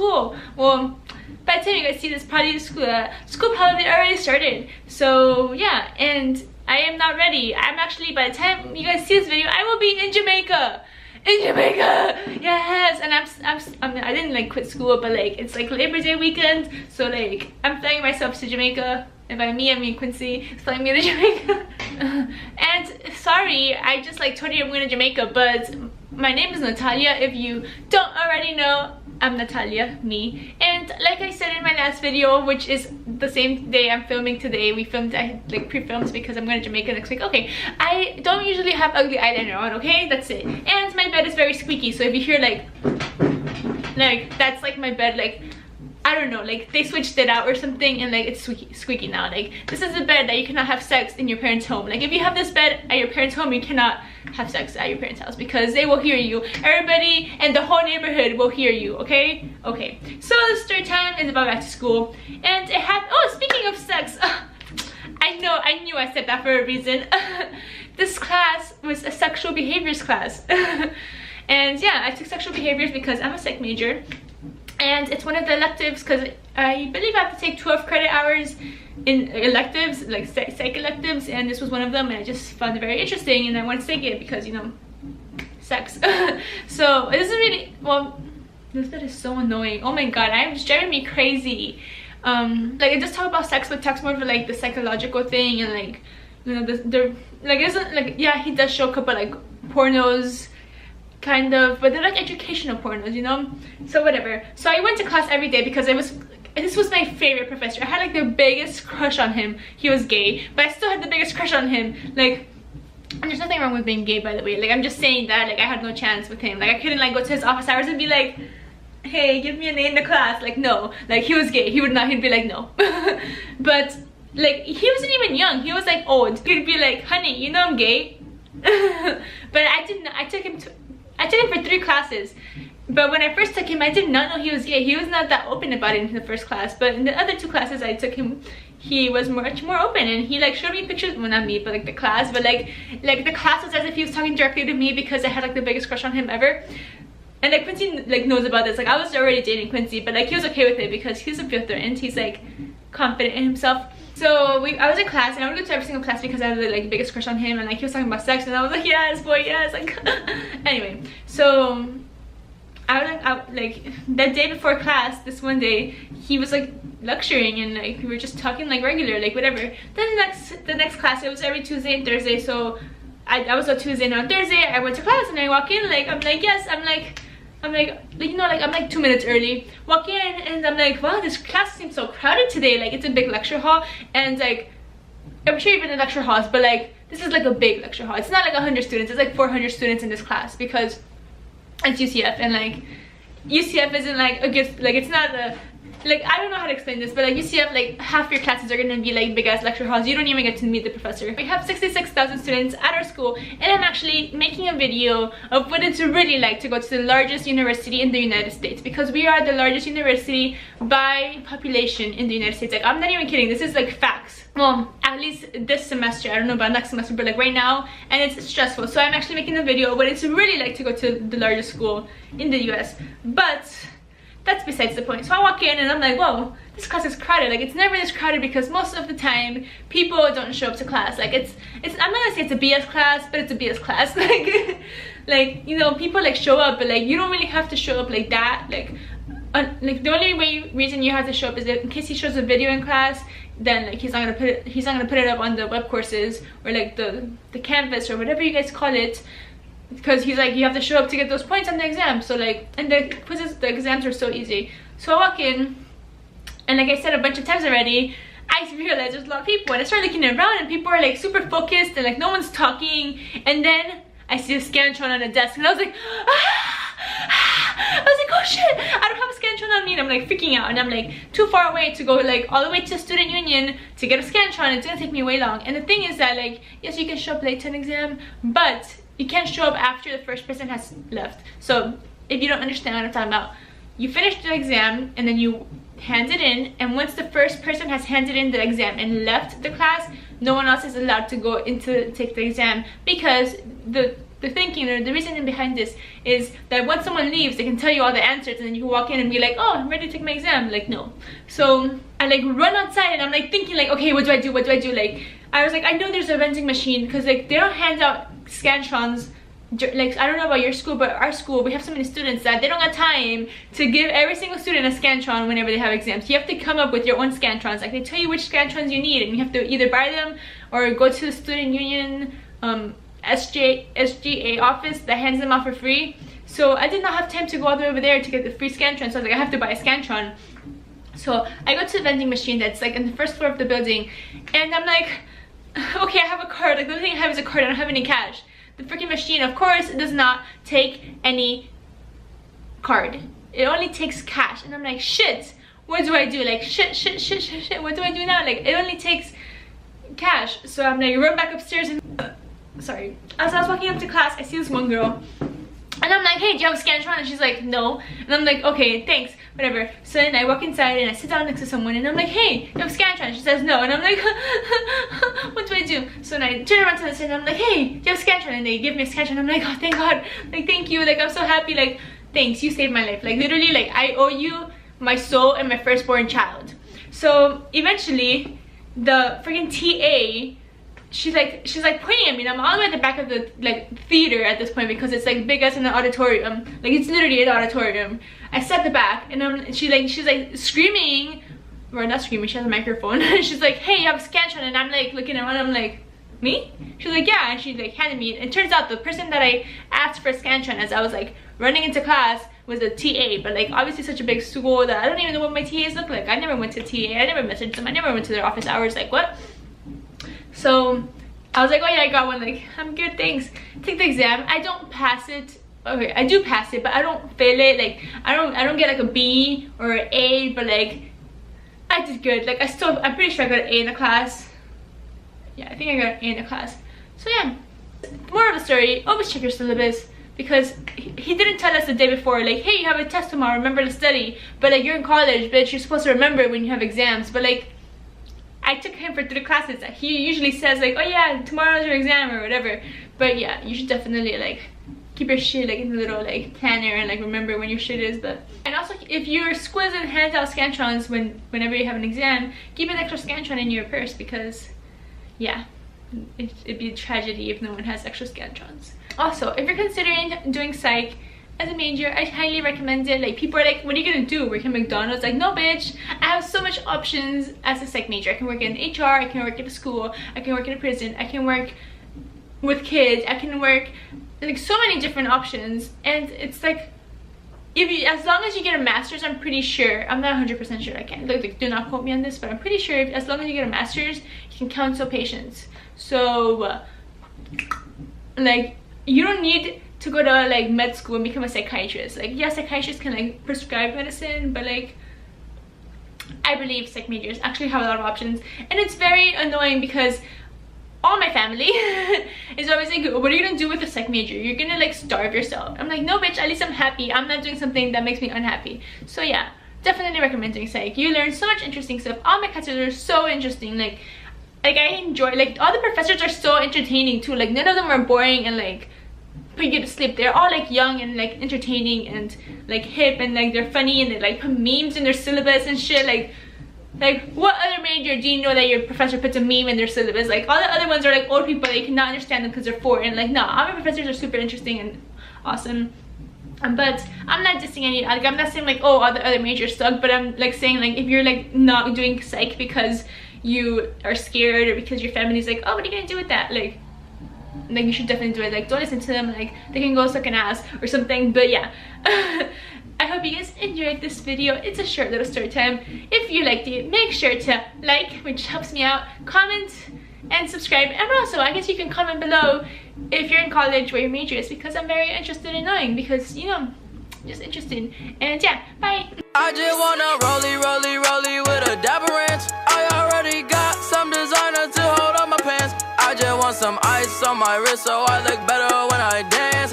school. Well, by the time you guys see this, probably school probably already started. So yeah, and I am not ready. I'm actually, by the time you guys see this video, I will be in Jamaica. In Jamaica, yes. And I didn't like quit school, but like it's like Labor Day weekend, so like I'm flying myself to Jamaica. And by me, I mean Quincy is flying me to Jamaica. And sorry, I just like told you I'm going to Jamaica, but my name is Natalia. If you don't already know, I'm Natalia, me. And like I said in my last video, which is the same day I'm filming today, I like pre-filmed because I'm going to Jamaica next week. Okay, I don't usually have ugly eyeliner on, okay? That's it. And my bed is very squeaky, so if you hear like that's like my bed, like I don't know, like they switched it out or something, and like it's squeaky now. Like this is a bed that you cannot have sex in your parents' home. Like if you have this bed at your parents' home, you cannot have sex at your parents' house because they will hear you. Everybody and the whole neighborhood will hear you, okay? Okay, so the story time is about back to school, and it had, oh, speaking of sex, I knew I said that for a reason. This class was a sexual behaviors class. And yeah, I took sexual behaviors because I'm a psych major. And it's one of the electives because I believe I have to take 12 credit hours in electives, like psych electives, and this was one of them, and I just found it very interesting and I wanted to take it because, you know, sex. So it isn't really, well, this bed is so annoying. Oh my god, it's driving me crazy. Like it does talk about sex, but talks more of like the psychological thing, and like, you know, the like it isn't like, yeah, he does show a couple like pornos kind of, but they're like educational pornos, you know. So whatever. So I went to class every day because this was my favorite professor. I had like the biggest crush on him. He was gay, but I still had the biggest crush on him. Like, and there's nothing wrong with being gay, by the way. Like I'm just saying that like I had no chance with him. Like I couldn't like go to his office hours and be like, hey, give me a name in the class. Like no, like he was gay. He would not. He'd be like no. But like he wasn't even young. He was like old. He'd be like, honey, you know I'm gay. But I didn't. I took him for 3 classes, but when I first took him, I did not know he was gay. He was not that open about it in the first class, but in the other 2 classes I took him, he was much more open, and he like showed me pictures, well not me, but like the class, but like the class was as if he was talking directly to me because I had like the biggest crush on him ever. And like Quincy like knows about this. Like I was already dating Quincy, but like he was okay with it because he's a filter and he's like confident in himself. So I was in class, and I would go to every single class because I had the like biggest crush on him, and like he was talking about sex, and I was like, yes boy, yes. Like anyway, so I was like that day before class, this one day he was like lecturing, and like we were just talking like regular, like whatever. Then the next class, it was every Tuesday and Thursday, so I was on Tuesday and on Thursday I went to class, and I walk in, like I'm like yes, I'm like you know, like I'm like 2 minutes early, walk in, and I'm like, wow, this class seems so crowded today. Like it's a big lecture hall, and like I'm sure you've been in lecture halls, but like this is like a big lecture hall. It's not like 100 students, it's like 400 students in this class because it's UCF, and like UCF isn't like a good, like it's not a, like I don't know how to explain this, but like UCF, like half your classes are gonna be like big ass lecture halls. You don't even get to meet the professor. We have 66,000 students at our school, and I'm actually making a video of what it's really like to go to the largest university in the United States, because we are the largest university by population in the United States. Like I'm not even kidding, this is like facts. Well, at least this semester, I don't know about next semester, but like right now, and it's stressful. So I'm actually making a video of what it's really like to go to the largest school in the US. But that's besides the point. So I walk in and I'm like, whoa, this class is crowded. Like it's never this crowded because most of the time people don't show up to class. Like it's I'm not gonna say it's a BS class, but it's a BS class. Like you know, people like show up, but like you don't really have to show up like that. Like the only reason you have to show up is that in case he shows a video in class, then like he's not gonna put it up on the web courses or like the Canvas or whatever you guys call it, because he's like, you have to show up to get those points on the exam. So like, and the quizzes, the exams are so easy. So I walk in, and like I said a bunch of times already, I realized there's a lot of people, and I started looking around, and people are like super focused, and like no one's talking. And then I see a Scantron on a desk, and I was like, I was like, oh shit, I don't have a Scantron on me, and I'm like freaking out, and I'm like too far away to go like all the way to Student Union to get a Scantron. It's gonna take me way long. And the thing is that like, yes, you can show up late to an exam, but you can't show up after the first person has left. So if you don't understand what I'm talking about, you finish the exam and then you hand it in, and once the first person has handed in the exam and left the class, no one else is allowed to go in to take the exam, because the thinking or the reasoning behind this is that once someone leaves, they can tell you all the answers, and then you can walk in and be like, oh, I'm ready to take my exam. Like, no. So I like run outside, and I'm like thinking like, okay, what do I do? What do I do? Like, I was like, I know there's a vending machine, because like they don't hand out Scantrons. Like, I don't know about your school, but our school, we have so many students that they don't have time to give every single student a Scantron whenever they have exams. You have to come up with your own Scantrons. Like, they tell you which Scantrons you need, and you have to either buy them or go to the student union SGA office that hands them out for free. So I did not have time to go all the way over there to get the free Scantron, so I was like, I have to buy a Scantron. So I go to the vending machine that's like in the first floor of the building, and I'm like, okay, I have a card. Like, the only thing I have is a card. I don't have any cash. The freaking machine, of course, does not take any card. It only takes cash. And I'm like, shit, what do I do? Like, shit, what do I do now? Like, it only takes cash. So I'm like, run back upstairs and sorry. As I was walking up to class, I see this one girl, and I'm like, hey, do you have a Scantron? And she's like, no. And I'm like, okay, thanks, whatever. So then I walk inside and I sit down next to someone, and I'm like, hey, you have a Scantron? She says no. And I'm like, what do I do? So then I turn around to the side and I'm like, hey, do you have a Scantron? And they give me a Scantron. I'm like, oh, thank God. Like, thank you. Like, I'm so happy. Like, thanks, you saved my life. Like, literally, like, I owe you my soul and my firstborn child. So eventually, the freaking TA, she's like pointing at me, and I'm all the way at the back of the like theater at this point, because it's like big as in an auditorium. Like, it's literally an auditorium. I sat at the back, and she's like screaming, or not screaming, she has a microphone. She's like, hey, you have a Scantron? And I'm like looking at her, and I'm like, me? She's like, yeah. And she like handed me, and it turns out the person that I asked for a Scantron as I was like running into class was a TA, but like obviously such a big school that I don't even know what my TAs look like. I never went to TA, I never messaged them, I never went to their office hours. Like, what? So I was like, oh yeah, I got one. Like, I'm good, thanks. Take the exam. I don't pass it. Okay, I do pass it, but I don't fail it. Like, I don't get like a B or an A, but like I did good. Like, I'm pretty sure I got an A in the class. Yeah, I think I got an A in the class. So yeah, moral of the story, always check your syllabus, because he didn't tell us the day before, like, hey, you have a test tomorrow, remember to study. But like, you're in college, bitch, you're supposed to remember when you have exams. But like, I took him for 3 classes. He usually says like, oh yeah, tomorrow's your exam or whatever. But yeah, you should definitely like keep your shit like in a little like planner and like remember when your shit is. But and also, if your school doesn't hand out Scantrons whenever you have an exam, keep an extra Scantron in your purse, because yeah, it'd be a tragedy if no one has extra Scantrons. Also, if you're considering doing psych as a major, I highly recommend it. Like, people are like, what are you gonna do, work in McDonald's? Like, no bitch, I have so much options as a psych major. I can work in HR, I can work at a school, I can work in a prison, I can work with kids, I can work like so many different options. And it's like, as long as you get a master's, I'm pretty sure, I'm not 100% sure, I can't like do not quote me on this, but I'm pretty sure as long as you get a master's, you can counsel patients. So like, you don't need to go to like med school and become a psychiatrist. Like, yeah, psychiatrists can like prescribe medicine, but like, I believe psych majors actually have a lot of options. And it's very annoying because all my family is always like, what are you gonna do with a psych major? You're gonna like starve yourself. I'm like, no bitch, at least I'm happy. I'm not doing something that makes me unhappy. So yeah, definitely recommend doing psych. You learn so much interesting stuff. All my classes are so interesting. Like I enjoy, like, all the professors are so entertaining too. Like, none of them are boring and like put you to sleep. They're all like young and like entertaining and like hip, and like they're funny, and they like put memes in their syllabus and shit. Like what other major do you know that your professor puts a meme in their syllabus? Like, all the other ones are like old people that you cannot understand them because they're foreign. Like, no, all my professors are super interesting and awesome. But I'm not dissing any, like, I'm not saying like, oh, all the other majors suck, but I'm like saying, like, if you're like not doing psych because you are scared or because your family's like, oh, what are you gonna do with that, like you should definitely do it. Like, don't listen to them. Like, they can go suck an ass or something. But yeah, I hope you guys enjoyed this video. It's a short little story time. If you liked it, make sure to like, which helps me out, comment and subscribe. And also, I guess you can comment below if you're in college what your major is, because I'm very interested in knowing, because, you know, just interested. And yeah, bye. I just wanna rollie with a dapper ranch. I already got some designer to hold on my pants. I just want some ice on my wrist so I look better when I dance.